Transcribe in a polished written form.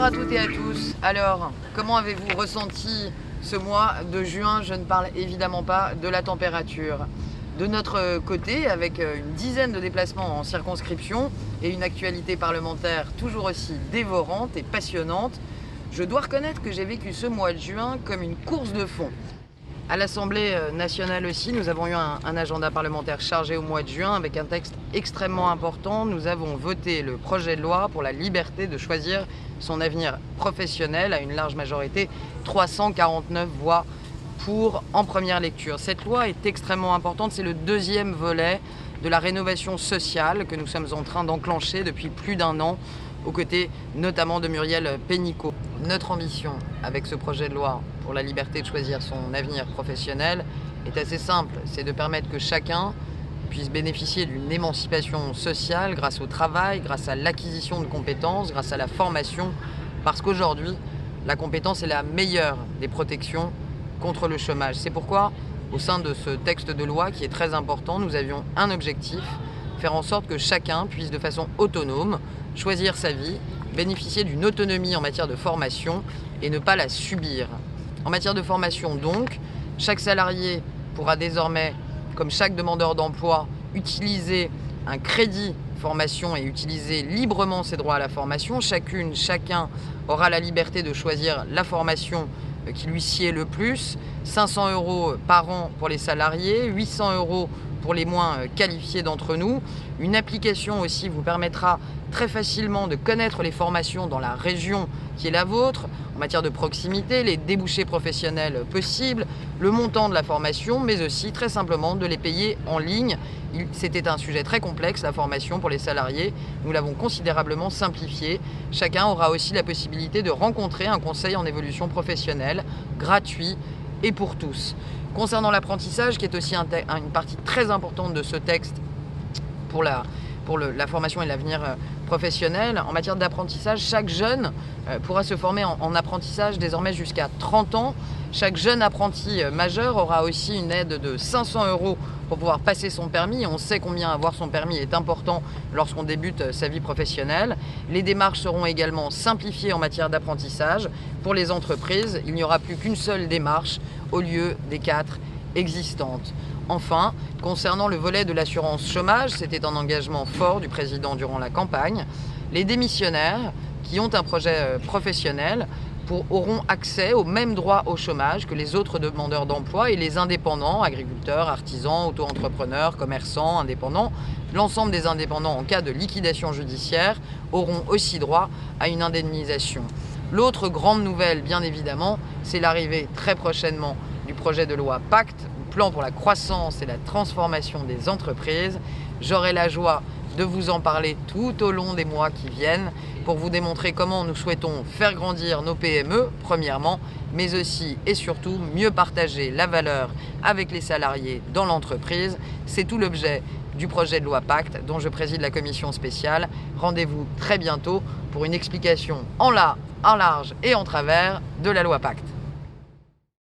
Bonjour à toutes et à tous. Alors, comment avez-vous ressenti ce mois de juin? Je ne parle évidemment pas de la température. De notre côté, avec une dizaine de déplacements en circonscription et une actualité parlementaire toujours aussi dévorante et passionnante, je dois reconnaître que j'ai vécu ce mois de juin comme une course de fond. À l'Assemblée nationale aussi, nous avons eu un agenda parlementaire chargé au mois de juin avec un texte extrêmement important. Nous avons voté le projet de loi pour la liberté de choisir son avenir professionnel à une large majorité, 349 voix pour en première lecture. Cette loi est extrêmement importante, c'est le deuxième volet de la rénovation sociale que nous sommes en train d'enclencher depuis plus d'un an, aux côtés notamment de Muriel Pénicaud. Notre ambition avec ce projet de loi pour la liberté de choisir son avenir professionnel est assez simple, c'est de permettre que chacun puisse bénéficier d'une émancipation sociale grâce au travail, grâce à l'acquisition de compétences, grâce à la formation, parce qu'aujourd'hui, la compétence est la meilleure des protections contre le chômage. C'est pourquoi, au sein de ce texte de loi qui est très important, nous avions un objectif, faire en sorte que chacun puisse de façon autonome choisir sa vie, bénéficier d'une autonomie en matière de formation et ne pas la subir. En matière de formation donc, chaque salarié pourra désormais, comme chaque demandeur d'emploi, utiliser un crédit formation et utiliser librement ses droits à la formation. Chacun aura la liberté de choisir la formation qui lui sied le plus. 500 € par an pour les salariés, 800 € pour les moins qualifiés d'entre nous. Une application aussi vous permettra très facilement de connaître les formations dans la région qui est la vôtre, en matière de proximité, les débouchés professionnels possibles, le montant de la formation, mais aussi très simplement de les payer en ligne. C'était un sujet très complexe, la formation pour les salariés. Nous l'avons considérablement simplifié. Chacun aura aussi la possibilité de rencontrer un conseil en évolution professionnelle, gratuit et pour tous. Concernant l'apprentissage, qui est aussi une partie très importante de ce texte pour la formation et l'avenir professionnel, en matière d'apprentissage, chaque jeune pourra se former en apprentissage désormais jusqu'à 30 ans. Chaque jeune apprenti majeur aura aussi une aide de 500 € pour pouvoir passer son permis. On sait combien avoir son permis est important lorsqu'on débute sa vie professionnelle. Les démarches seront également simplifiées en matière d'apprentissage. Pour les entreprises, il n'y aura plus qu'une seule démarche au lieu des 4 existantes. Enfin, concernant le volet de l'assurance chômage, c'était un engagement fort du président durant la campagne. Les démissionnaires qui ont un projet professionnel auront accès aux mêmes droits au chômage que les autres demandeurs d'emploi et les indépendants, agriculteurs, artisans, auto-entrepreneurs, commerçants, indépendants. L'ensemble des indépendants en cas de liquidation judiciaire auront aussi droit à une indemnisation. L'autre grande nouvelle, bien évidemment, c'est l'arrivée très prochainement du projet de loi Pacte, plan pour la croissance et la transformation des entreprises. J'aurai la joie de vous en parler tout au long des mois qui viennent pour vous démontrer comment nous souhaitons faire grandir nos PME, premièrement, mais aussi et surtout mieux partager la valeur avec les salariés dans l'entreprise. C'est tout l'objet du projet de loi Pacte dont je préside la commission spéciale. Rendez-vous très bientôt pour une explication en large et en travers de la loi Pacte.